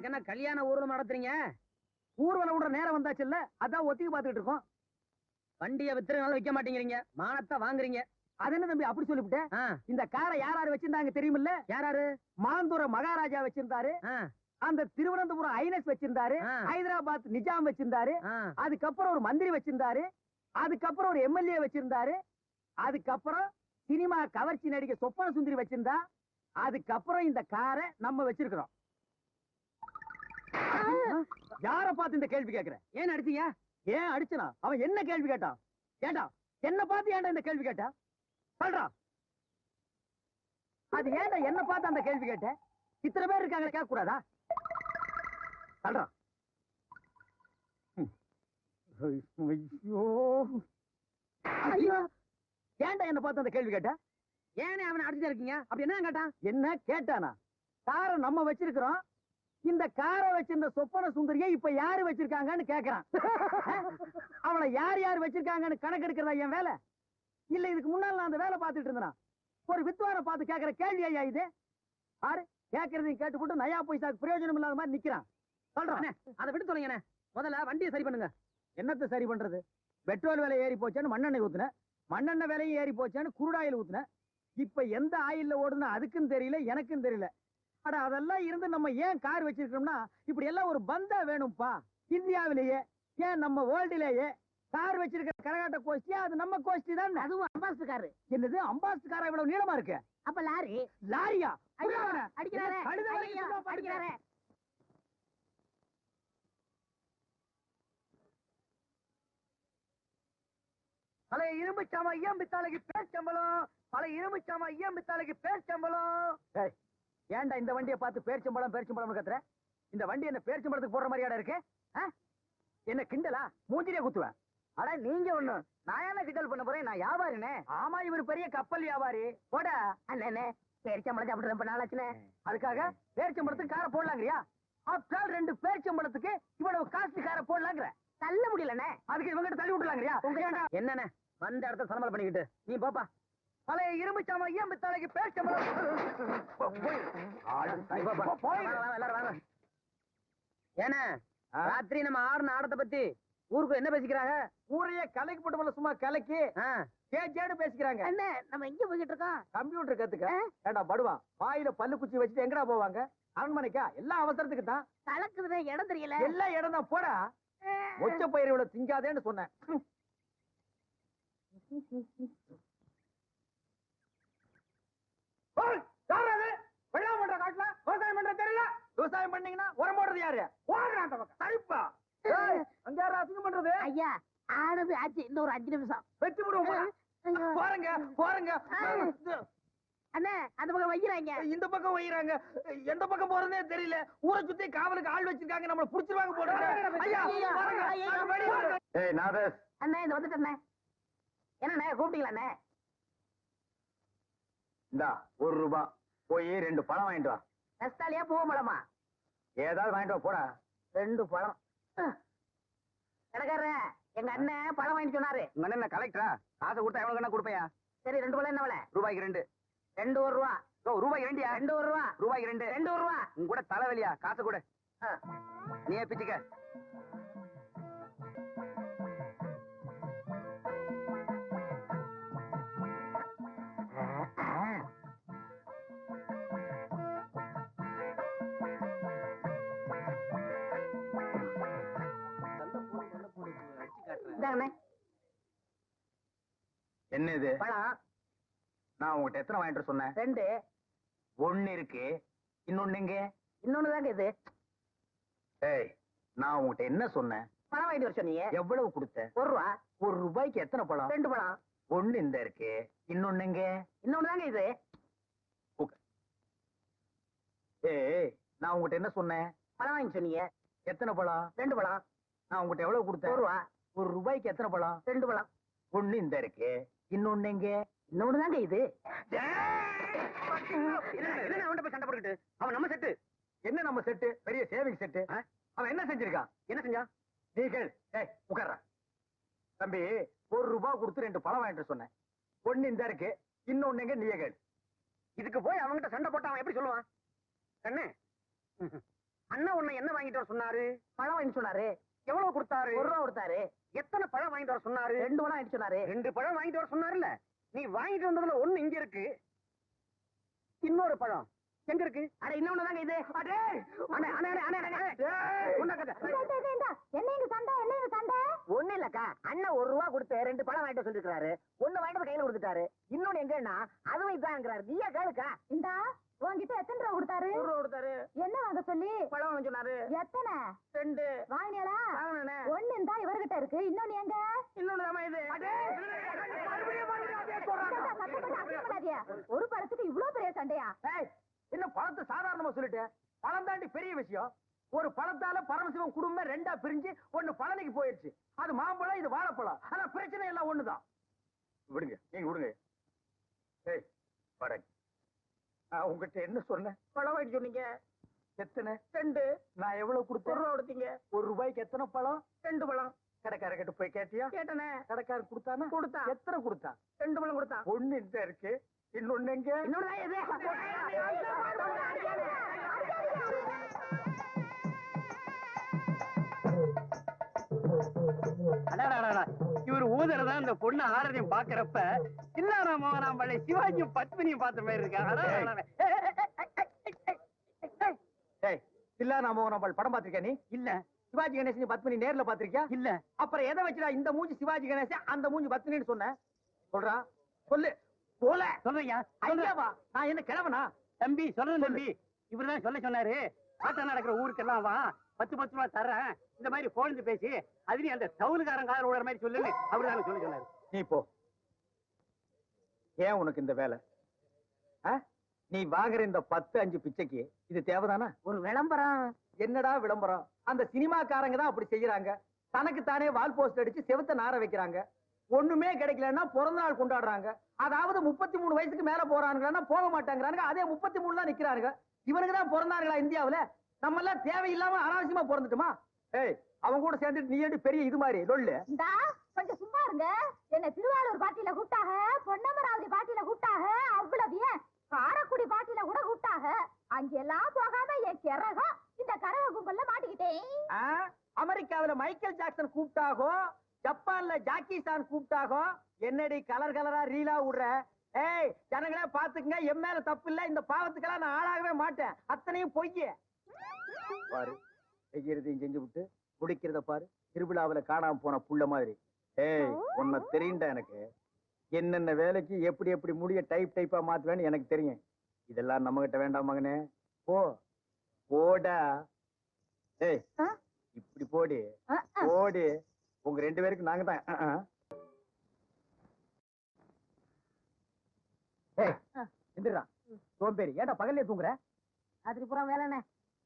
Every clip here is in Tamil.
எனக்கு என்ன கல்யாண ஊர்வலம் நடத்துறீங்க? ஊர்வலம் விடுற நேரம் வந்தாச்சு இல்ல, அதான் ஒத்திக்கு பாத்துக்கிட்டு இருக்கோம். வண்டியை வித்துறனால வைக்க மாட்டேங்கிறீங்க, மானத்தை வாங்குறீங்க. அது என்ன தம்பி அப்படி சொல்லிவிட்டேன்? இந்த காரை யாராரு வச்சிருந்தாங்க தெரியுமில்ல? யாராரு? மாந்தூர மகாராஜா வச்சிருந்தாரு, அந்த திருவனந்தபுரம் ஐனஸ் வச்சிருந்தாரு, ஹைதராபாத் நிஜாம் வச்சிருந்தாரு, அதுக்கப்புறம் ஒரு மந்திரி வச்சிருந்தாரு, அதுக்கப்புறம் ஒரு எம்எல்ஏ வச்சிருந்தாரு, அதுக்கப்புறம் சினிமா கவர்ச்சி நடிகை சொப்பன சுந்தரி வச்சிருந்தா, அதுக்கப்புறம் இந்த காரை நம்ம வச்சிருக்கிறோம். யார பார்த்து இந்த கேள்வி கேட்கிற? ஏன் அடிச்சீங்க? ஏன் அடிச்சனா? அவன் என்ன கேள்வி கேட்டான்? ஏண்டா என்ன பார்த்து ஏன்டா இந்த கேள்வி கேட்டா? சொல்றா. அது ஏன்டா என்ன பார்த்து அந்த கேள்வி கேட்ட? இத்தனை பேர் இருக்காங்க, கேட்க கூடாதா? சொல்றா. ஐயோ ஐயோ, ஏன்டா என்ன பார்த்து அந்த கேள்வி கேட்ட? ஏனே அவனை அடிச்சுட்டு இருக்கீங்க? அப்படி என்ன கேட்டான்? என்ன கேட்டானா? காரை நம்ம வச்சிருக்கிறோம், இந்த காரை வச்சிருந்த சொப்பன சுந்தரியை இப்ப யாரு வச்சிருக்காங்கன்னு கேக்குறான். அவளை யார் யார் வச்சிருக்காங்கன்னு கணக்கு எடுக்கிறதா என் வேலை? இல்ல இதுக்கு முன்னால நான் அந்த வேலை பார்த்துட்டு இருந்தேனா? ஒரு வித்வானை பார்த்து கேட்கிற கேள்வி ஐயா இது? ஆறு கேட்கறதையும் கேட்டுப்பட்டு நயா பைசாக்கு பிரயோஜனம் இல்லாத மாதிரி நிக்கிறான். சொல்றான். அதை விட்டு சொல்லுங்க, முதல்ல வண்டியை சரி பண்ணுங்க. என்னத்தை சரி பண்றது? பெட்ரோல் விலை ஏறி போச்சான்னு மண்ணெண்ணெய் ஊத்துன, மண்ணெண்ணெய் விலையும் ஏறி போச்சான்னு குருடாயில் ஊத்துன, இப்ப எந்த ஆயில்ல ஓடுனா அதுக்கும் தெரியல, எனக்கும் தெரியல. அட அதெல்லாம் இருந்து நம்ம ஏன் கார் வச்சிருக்கோம்னா, இப்படி எல்லாம் ஒரு பந்தா வேணும்பா. இந்தியாவிலேயே ஏன் நம்ம வேர்ல்டுலேயே கார் வச்சிருக்கிற கரகாட்ட கோஷ்டியா அது நம்ம கோஷ்டி தான். அதுவும் அம்பாஸ்டர் காரு. என்னது அம்பாஸ்டர் காரா இவ்வளவு நீளமா இருக்கு? அப்ப லாரி. லாரியா? அடிக்கிறாரே அடிக்கிறாரே. பழைய இரும்பு சாமா ஐயம் பித்தாளைக்கு பேர் சம்பளம், பழைய இரும்பு சாமா ஐயம் பித்தாளைக்கு பேர் சம்பளம். ஏன்டா இந்த வண்டியை பார்த்து பேர்ச்சம்பளம் பேர்ச்சம்பளம் கத்துற? இந்த வண்டி என்ன பேர்ச்சம்பளத்துக்கு போடுற மாதிரியாடா இருக்கு? என்ன கிண்டலா? மூஞ்சிலே குத்துவேன். அட நீங்க ஒண்ணு, நான் என்ன கிண்டல் பண்ண போறேன்? நான் வியாபாரினே. ஆமா, இவர் பெரிய கப்பல் வியாபாரி. போட அண்ணே, பேரிச்சம்பளம் சாப்பிட்டு ரொம்ப நாளாச்சுனே. அதுக்காக பேர்ச்சம்பளத்துக்கு காரை போடலாங்கிறியா? ஆப்டால் 2 பேர்ச்சம்பளத்துக்கு இவ்வளவு காசு காரை போடலாங்கிற? தள்ள முடியலண்ணே. அதுக்கு இவங்க தள்ளி விட்டுலாங்கிறியா? என்னண்ணே வந்த இடத்த சரமலை பண்ணிக்கிட்டு நீ பாப்பா. பழைய இரும்பு சாமா ஐயம் பித்தாளைக்கு பேர்ச்சம்பளம். ஏன ராத்திரி நம்ம ஆடுன ஆடத்தை பத்தி ஊருக்கு என்ன பேசிக்கிறாங்க? ஊரையே கலைக்கு போட்டு சும்மா கலைக்கு கேஜேடு பேசிக்கிறாங்க. அண்ணே, நம்ம எங்க போய்கிட்டு இருக்கோம்? கம்ப்யூட்டர் கத்துக்க. ஏண்டா படுவா, வாயில பல்லு குச்சி வச்சுட்டு எங்கடா போவாங்க? அரண்மனைக்கா? எல்லாம் அவசரத்துக்கு தான். கலக்குதுல இடம் தெரியல. எல்லா இடம் தான். போடா, ஒச்ச பயிரை இவ்வளவு திங்காதேன்னு சொன்னேன். வெள்ளம் பண்ற காட்டுல விவசாயம் பண்ற தெரியல. விவசாயம் பண்ணீங்கன்னா உரம் போடுறது யாரு? ஓடுறான் அந்த பக்கம். சரிப்பா, அங்க யாரும் அசிங்கம் பண்றது? ஐயா, ஆனது ஆச்சு, இன்னும் ஒரு 5 நிமிஷம் வெட்டி விடுவோம். போறங்க போறங்க. அண்ணே, அந்த பக்கம் வைக்கிறாங்க, இந்த பக்கம் வைக்கிறாங்க. எந்த பக்கம் போறதே தெரியல. ஊரை சுத்தி காவலுக்கு ஆள் வச்சிருக்காங்க, நம்மள புடிச்சிருவாங்க போடுறாங்க. ஐயா ஏய் நாதஸ். அண்ணே, இந்த வந்துட்டேண்ணே. என்னண்ணே கூப்பிட்டீங்களாண்ணே? இந்தா ₹1 போய் 2 பழம் வாங்கிட்டு வா. நஸ்தாலியா பூவ பழமா? ஏதாவது வாங்கிட்டு வா. போடா. 2 பழம். கடைக்காரர, எங்க அண்ணன் பழம் வாங்கிட்டு சொன்னாரு. உங்க அண்ணன் கலெக்டரா? காசை கொடுத்தா எவ்வளவு கண்ணா கொடுப்பையா? சரி, 2 பழம் என்ன விலை? ரூபாய்க்கு 2. 2 ரூபா. ரூபாய்க்கு 2யா? 2 ரூபா. ரூபாய்க்கு 2. 2 ரூபா. உங்க கூட தலைவலியா? காசை கொடு. நீயே பிச்சுக்க. என்ன இது? பழம். நான் உங்ககிட்ட எத்தனை வாங்கிட்டு சொன்னேன்? 2. 1 இருக்கு, இன்னொன்னு எங்க? இன்னொன்னு தாங்க இது. ஏய், நான் உங்ககிட்ட என்ன சொன்னேன்? பழம் வாங்கிட்டு வர சொன்னீங்க. எவ்வளவு கொடுத்த? 1 ரூபா. ₹1 எத்தனை பழம்? 2 பழம். 1 இந்த இருக்கு, இன்னொன்னு எங்க? இன்னொன்னு தாங்க இது. ஏய், நான் உங்ககிட்ட என்ன சொன்னேன்? பழம் வாங்கி சொன்னீங்க. எத்தனை பழம்? 2 பழம். நான் உங்ககிட்ட எவ்வளவு கொடுத்தேன்? 1 ரூபா. ₹1 எத்தனை பழம்? 2 பழம். 1 இந்த இருக்கு, இன்னொன்னு எங்க? இன்னொன்னு தாங்க இது. என்ன அவன் போய் சண்டை போட்டுக்கிட்டு? அவன் நம்ம செட்டு. என்ன நம்ம செட்டு? பெரிய சேவிங் செட்டு. அவன் என்ன செஞ்சிருக்கான்? என்ன செஞ்சான்? நீ கேள். ஏய், உட்கார்றா. தம்பி, ₹1 கொடுத்து 2 பழம் வாங்கிட்டு சொன்னேன். 1 இந்த இருக்கு, இன்னொன்னு எங்க? நீயே கேள். இதுக்கு போய் அவன்கிட்ட சண்டை போட்டு அவன் எப்படி சொல்லுவான்? கண்ணு, அண்ணா உன்னை என்ன வாங்கிட்டு வர சொன்னாரு? பழம் வாங்கி சொன்னாரு. எவ்வளவு கொடுத்தாரு? 1 ரூபா கொடுத்தாரு. எத்தனை பழம் வாங்கிட்டு வர சொன்னாரு? 2 பழம் வாங்கி சொன்னாரு. 2 பழம் வாங்கிட்டு வர சொன்னாருல்ல. நீ வாங்கிட்டு வந்ததுல ஒண்ணு இங்க இருக்கு, இன்னொரு பழம் எங்க இருக்கு? அட இன்னொன்னு தாங்க இது. அடே அண்ணே அண்ணே அண்ணே அண்ணே என்ன இங்க சண்டை, என்ன இங்க சண்டை? ஒண்ணு இல்லக்கா, அண்ணன் 1 ரூபா கொடுத்து 2 பழம் வாங்கிட்டு சொல்லிருக்காரு. ஒண்ணு வாங்கிட்டு கையில கொடுத்துட்டாரு. இன்னொன்னு எங்கன்னா அதுவும் இதாங்கிறாரு. நீயா கேளுக்கா. இந்தா உன்கிட்ட எத்தனை ரூபா கொடுத்தாரு? 1 ரூபா கொடுத்தாரு. என்ன வாங்க சொல்லி? பழம் வாங்கி சொன்னாரு. எத்தனை? 2 வாங்கினியாளா? வாங்கினே. ஒண்ணு இந்தா இவர்கிட்ட இருக்கு, இன்னொன்னு எங்க? இன்னொன்னு தாமா இது. சத்தப்பட்டு அசிங்கப்படாதீங்க. ஒரு பழத்துக்கு இவ்வளவு பெரிய சண்டையா? என்ன பழத்தை சாதாரணமா சொல்லிட்டேன். பழம் தாண்டி பெரிய விஷயம். ஒரு பழத்தால பரமசிவம் குடும்பம் 2ஆ பிரிஞ்சு ஒண்ணு பழனிக்கு போயிருச்சு. அது மாம்பழம், இது வாழைப்பழம். ஆனா பிரச்சனை எல்லாம் ஒண்ணுதான். விடுங்க, நீங்க விடுங்க. ஏய் வாடகை, உங்ககிட்ட என்ன சொன்னேன்? பழம் வாங்கி சொன்னீங்க. எத்தனை? 2. நான் எவ்வளவு 1 கொடுத்தேன்? ரூபா கொடுத்தீங்க. 1 ரூபாய்க்கு எத்தனை பழம்? 2 பழம். கடைக்காரர்கிட்ட போய் கேட்டியா? கேட்டனே. கடைக்காரர் கொடுத்தானா? கொடுத்தா. எத்தனை கொடுத்தா? 2 பழம் கொடுத்தா. ஒண்ணு இந்த இருக்கு, இன்னொன்னு எங்க? இன்னொன்னு தான் இது. இவர் ஊதறதான் இந்த பொண்ணு ஆரதையும் பாக்குறப்ப சின்ன மோகனாம்பள்ளி சிவாஜியும் பத்மினியும் பார்த்த மாதிரி இருக்கா? ஏய், தில்லா நாமோகனாம்பாள் படம் பாத்திருக்கியா நீ? இல்ல சிவாஜி கணேசன் பத்மினி நேர்ல பாத்திருக்கியா? இல்ல. அப்புறம் எதை வச்சுடா இந்த மூஞ்சி சிவாஜி கணேசன், அந்த மூஞ்சி பத்மினின்னு சொன்ன? சொல்றா, சொல்லு. போல சொல்றியா? ஐயாவா? நான் என்ன கிழவனா? தம்பி சொல்றது தம்பி, இவர்தான் சொல்ல சொன்னாரு. ஆட்டம் நடக்கிற ஊருக்கெல்லாம் வா, 10 ரூபா தர்றேன், இந்த மாதிரி போன் பேசி அதுலயும் அந்த டவுனுக்காரன் காதல் விடுற மாதிரி சொல்லுன்னு அவருதான சொல்ல சொன்னாரு. நீ போ. ஏன் உனக்கு இந்த வேலை? நீ வாங்குற இந்த 10-5 பிச்சைக்கு இது தேவைதானா? ஒரு விளம்பரம். என்னடா விளம்பரம்? அந்த சினிமாக்காரங்க தான் அப்படி செய்யறாங்க. தனக்கு தானே வால் போஸ்ட் அடிச்சு செவத்த நார வைக்கிறாங்க. ஒண்ணுமே கிடைக்கலன்னா பிறந்த நாள் கொண்டாடுறாங்க. அதாவது 33 வயசுக்கு மேல போறானுங்கன்னா போக மாட்டாங்கிறாங்க. அதே 33 தான் நிக்கிறாங்க. இவனுக்கு தான் பிறந்தாங்களா இந்தியாவுல? நம்ம எல்லாம் தேவையில்லாம அனாவசியமா பிறந்துட்டுமா? ஏய், அவன் கூட சேர்ந்துட்டு நீ ஏடி பெரிய இது மாதிரி லொல்லு? இந்தா கொஞ்சம் சும்மா இருங்க. என்ன திருவாரூர் பாட்டியில கூப்பிட்டாக, பொன்னமராவதி பாட்டியில கூப்பிட்டாக, அவ்வளவு ஏன் காரக்குடி பாட்டியில கூட கூப்பிட்டாக. அங்கெல்லாம் போகாம என் கிறகம் இந்த கரக கும்பல்ல மாட்டிக்கிட்டேன். அமெரிக்காவில மைக்கேல் ஜாக்சன் கூப்பிட்டாகோ, ஜப்பான்ல ஜாக்கி சான் கூப்பிட்டாகோ. என்னடி கலர் கலரா ரீலா விடுற? ஏய், ஜனங்களே பாத்துக்குங்க, என் மேல தப்பு இல்ல. இந்த பாவத்துக்கெல்லாம் நான் ஆளாகவே மாட்டேன். அத்தனையும் பொய்ய பாரு. செய்யறதையும் செஞ்சு விட்டு குடிக்கிறத பாரு. திருவிழாவில காணாம போன புள்ள மாதிரி. ஏய், உன்னை தெரியுண்டா எனக்கு. என்னென்ன வேலைக்கு எப்படி எப்படி முடிய டைப்பா மாத்துவேன்னு எனக்கு தெரியும். இதெல்லாம் நம்ம கிட்ட வேண்டாம் மகனே. போ போடா. ஏய், இப்படி போடி போடி. உங்க 2 பேருக்கு நாங்க தான். ஏய், எந்திரா. சோம்பேறி, ஏன்டா பகல்லே தூங்குற? ராத்திரி பூரா வேலைண்ணே.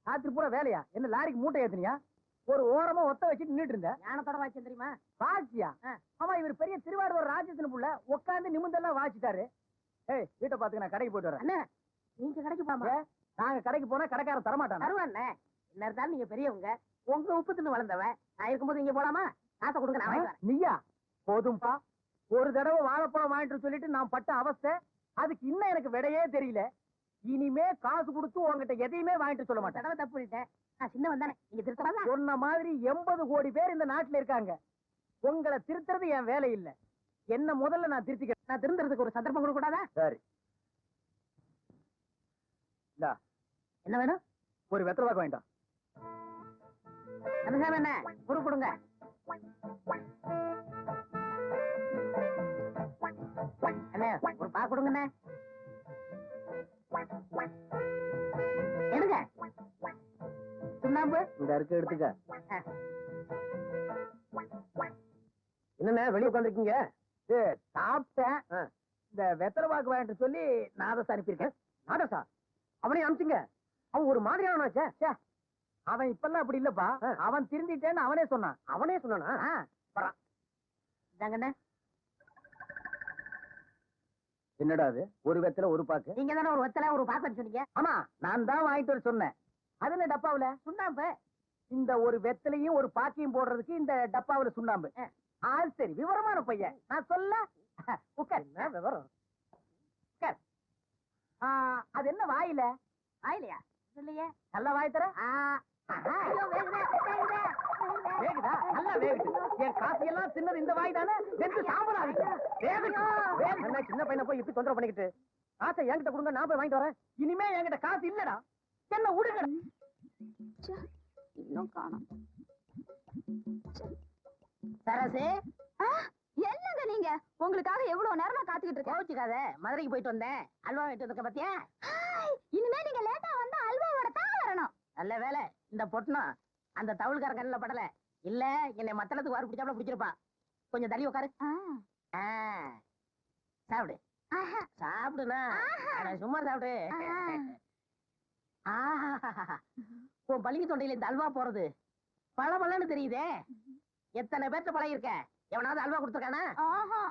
ராத்திரி பூரா வேலையா? என்ன லாரிக்கு மூட்டை ஏத்துனியா? ஒரு ஓரமா ஒத்த வச்சுட்டு நின்னுட்டு இருந்த. ஞானத்தோட வாட்சம் தெரியுமா? வாச்சியா? ஆமா, இவர் பெரிய திருவாரூர் ராஜ்யத்தின் புள்ள. உட்கார்ந்து நிமிந்தெல்லாம் வாச்சிட்டாரு. ஏய், வீட்டை பாத்துக்க, நான் கடைக்கு போயிட்டு வரேன். அண்ணே, நீங்க கடைக்கு போமா? நாங்க கடைக்கு போனா கடைக்காரன் தரமாட்டான். தருவாண்ணே. என்ன இருந்தாலும் நீங்க பெரியவங்க. உங்க உப்பு தின்னு வளர்ந்தவன். நான் இருக்கும்போது இங்க போலாமா? காசை கொடுங்க, நான் வாங்கிக்கிறேன். நீயா? போதும்பா. ஒரு தடவை வாழைப்பழம் வாங்கிட்டு சொல்லிட்டு நான் பட்ட அவஸ்தை, அதுக்கு இன்னும் எனக்கு விடையே தெரியல. இனிமே காசு கொடுத்து உங்ககிட்ட எதையுமே வாங்கிட்டு சொல்ல மாட்டேன். தடவை தப்பு பண்ணிட்டேன். நான் சின்னவன் தானே, நீங்க திருத்தறாதா? சொன்ன மாதிரி 80 கோடி பேர் இந்த நாட்டுல இருக்காங்க. உங்களை திருத்துறது என் வேலை இல்ல. என்ன முதல்ல நான் திருத்திக்கிறேன். நான் திருந்துறதுக்கு ஒரு சந்தர்ப்பம் கொடுக்க கூடாதா? சரி, என்ன வேணும்? ஒரு வெத்தலை பாக்கு வேண்டாம். நமஸ்காரம் என்ன குரு கொடுங்க. அண்ணே, ஒரு பா கொடுங்கண்ணே. எடுங்க. சுண்ணாம்பு இந்த இருக்கு, எடுத்துக்க. ஆ. என்னண்ணே வெளியே உட்காந்துருக்கீங்க? சாப்பிட்டேன். இந்த வெத்தலை பாக்கு வாங்கிட்டு சொல்லி நாதசா அனுப்பியிருக்கேன். நாதசா? அவனையும் அனுப்பிச்சுங்க. அவன் ஒரு மாதிரியானே. அவன் இப்பெல்லாம் அப்படி இல்லப்பா. அவன் திருந்திட்டேன்னு அவனே சொன்னான். அவனே சொன்னானா? இதாங்கண்ணே. என்னடா அது? ஒரு வெத்தலை ஒரு பாக்கு. நீங்க தானே ஒரு வெத்தலை ஒரு பாக்கு சொன்னீங்க. ஆமா, நான் தான் வாங்கிட்டு வர சொன்னேன். அது என்ன டப்பாவுல? சுண்ணாம்பு. இந்த ஒரு வெத்தலையும் ஒரு பாக்கையும் போடுறதுக்கு இந்த டப்பாவுல சுண்ணாம்பு. சரி, விவரமான பையன். நான் சொல்ல உட்கார். என்ன விவரம்? உட்கார். அது என்ன வாயில? வாயிலையா? இல்லையே. நல்ல வாய் தர. ஐயோ, வேகுதே, வேகுதே, வேகுதே. வேகுதா? நல்லா வேகுது. என் காசு எல்லாம் தின்னது இந்த வாய் தானே? வெந்து சாம்பல் ஆகிட்டு. வேகுது. சின்ன பையனை போய் இப்படி தொந்தரவு பண்ணிக்கிட்டு காசை என்கிட்ட கொடுங்க, நான் போய் வாங்கிட்டு வரேன். இனிமே என்கிட்ட காசு இல்லடா, என்ன விடுங்க. இன்னும் காணோம். சரசு, என்னங்க நீங்க? உங்களுக்காக எவ்வளவு நேரமா காத்துக்கிட்டு இருக்கேன். கோச்சுக்காத, மதுரைக்கு போயிட்டு வந்தேன். அல்வா வாங்கிட்டு வந்திருக்க பாத்தியா? இனிமே நீங்க லேட்டா வந்தா அல்வாவோட தான் வரணும். நல்ல வேலை இந்த பொட்டணும் அந்த தவுள்கார கண்ணில் படல. இல்ல என்னை மத்தளத்துக்கு வாரு பிடிச்சாப்புல பிடிச்சிருப்பா. கொஞ்சம் தள்ளி உட்காரு. சாப்பிடு சாப்பிடுனா, சும்மா சாப்பிடு. உன் பள்ளிக்கு தொண்டையில இந்த அல்வா போறது பழபழன்னு தெரியுதே. எத்தனை பேர்த்த பழகி இருக்க? எவனாவது அல்வா கொடுத்துருக்கானா?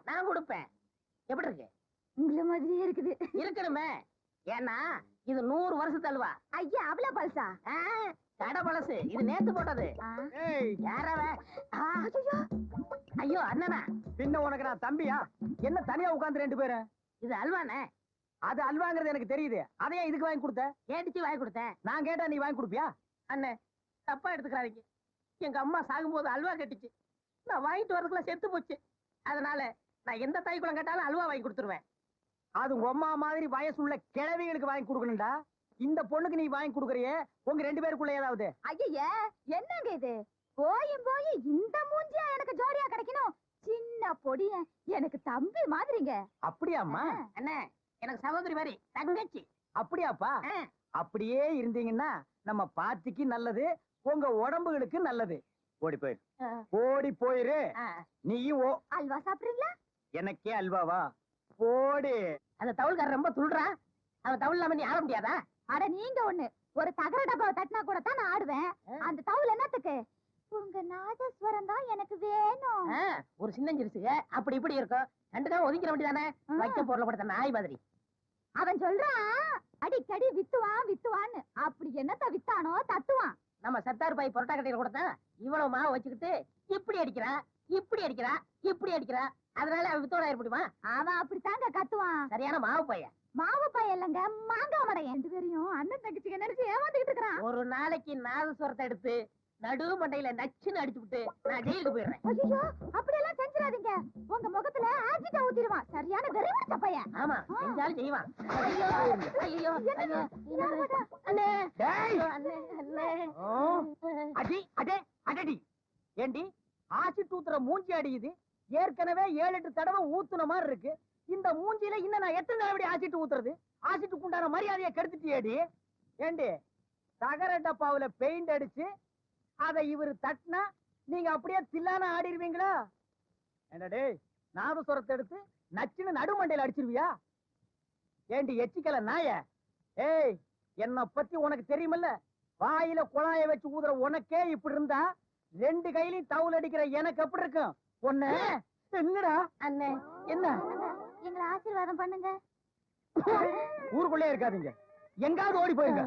நான் கொடுப்பேன். எப்படி இருக்கு? உங்களை மாதிரியே இருக்குது. இருக்கணுமே, ஏன்னா இது 100 வருஷத்து அல்வா. ஐயா, அவ்வளவு பல்சா? கடை பழசு, இது நேத்து போட்டது. யாரவ? ஐயோ அண்ணனா, பின்ன உனக்கு நான் தம்பியா? என்ன தனியா உட்கார்ந்து 2 பேரும்? இது அல்வானே. அது அல்வாங்கிறது எனக்கு தெரியுது. அதையே இதுக்கு வாங்கி கொடுத்த? கேட்டுச்சு வாங்கி கொடுத்தேன். நான் கேட்டா நீ வாங்கி கொடுப்பியா? அண்ணே தப்பா எடுத்துக்கிறாதீங்க. எங்க அம்மா சாகும்போது அல்வா கட்டிச்சு. நான் வாங்கிட்டு வரதுக்குள்ள செத்து போச்சு. அதனால நான் எந்த தாய்க்குளம் கேட்டாலும் அல்வா வாங்கி கொடுத்துருவேன். அது உங்க அம்மா மாதிரி வயசுள்ள கிழவிகளுக்கு வாங்கி கொடுக்கணும்டா. இந்த பொண்ணுக்கு நீ வாங்கி கொடுக்கறியே, உங்க 2 பேருக்குள்ள ஏதாவது? ஐயா, என்னங்க இது? போய் இந்த மூஞ்சியா எனக்கு ஜோடியா கிடைக்கணும்? சின்ன பொடிய எனக்கு தம்பி மாதிரிங்க. அப்படியாம்மா? அண்ணே எனக்கு சகோதரி மாதிரி தங்கச்சி. அப்படியாப்பா? அப்படியே இருந்தீங்கன்னா நம்ம பாட்டிக்கு நல்லது, உங்க உடம்புகளுக்கு நல்லது. ஓடி போயிரு, ஓடி போயிரு. நீயும் அல்வா சாப்பிடுறீங்களா? எனக்கே அல்வாவா? போடி. அந்த தவுள்காரர் ரொம்ப துள்றா. அவன் தவுள் இல்லாம நீ ஆட முடியாதா? அட நீங்க ஒண்ணு, ஒரு தகர டப்பாவை தட்டினா கூட தான் நான் ஆடுவேன். அந்த தவுள் என்னத்துக்கு? உங்க நாதஸ்வரம் தான் எனக்கு வேணும். ஒரு சின்னஞ்சிருசுக அப்படி இப்படி இருக்கும். 2 தான் ஒதுக்கிற வேண்டியதானே? வைக்க பொருளை கொடுத்த நாய் மாதிரி. அவன் சொல்றான் அடிக்கடி வித்துவான்னு. அப்படி என்னத்த வித்தானோ தத்துவான். நம்ம சத்தார் பாய் பொரோட்டா கட்டையில கொடுத்தா இவ்வளவு மாவு வச்சுக்கிட்டு இப்படி அடிக்கிறா, இப்படி அடிக்கிறா, இப்படி அடிக்கிறா. அதனால அவன் வித்தோட ஏற்படுமா? அவன் அப்படித்தாங்க கத்துவான். சரியான மாவு பையன். மாவு பையன் இல்லங்க, மாங்காய் மடையன். 2 பேரையும் அண்ணன் தங்கச்சிக்கு நினைச்சு ஏமாத்திட்டு இருக்கிறான். ஒரு நாளைக்கு நாதஸ்வரத்தை எடுத்து நடு மண்டையில நச்சுன்னு அடிச்சு விட்டு நான் ஜெயிலுக்கு போயிடுறேன். ஐயோ, அப்படி எல்லாம் செஞ்சிடாதீங்க. உங்க முகத்துல ஆசிட்டா ஊத்திடுவான். சரியான வெறிபிடிச்ச பையன். ஆமா, செஞ்சாலும் செய்வான். ஐயோ ஐயோ ஐயோ, அண்ணே அண்ணே அண்ணே. அடி அடே அடடி. ஏண்டி ஆசிட் ஊத்துற மூஞ்சி அடியுது? ஏற்கனவே 7-8 தடவை ஊத்துன மாதிரி இருக்கு. இந்த மூஞ்சில இன்னும் நான் எத்தனை தடவை ஆசிட் ஊத்துறது? ஆசிட்டுக்கு உண்டான மரியாதையை கெடுத்துட்டியேடி. ஏண்டி தகர டப்பாவுல பெயிண்ட் அடிச்சு அதை இவரு தட்டினா நீங்க அப்படியே தில்லான ஆடிடுவீங்களா? என்னடே, நாதஸ்வரத்தை எடுத்து நச்சுன்னு நடுமண்டையில அடிச்சிருவியா? ஏண்டி எச்சிக்கல நாய? ஏய், என்ன பத்தி உனக்கு தெரியுமில்ல? வாயில குழாய வச்சு ஊதுற உனக்கே இப்படி இருந்தா 2 கையிலையும் தவுல் அடிக்கிற எனக்கு எப்படி இருக்கும்? ஒண்ணு என்னடா அண்ணே. என்ன? எங்களை ஆசீர்வாதம் பண்ணுங்க. ஊருக்குள்ளே இருக்காதீங்க, எங்காவது ஓடி போயிருங்க.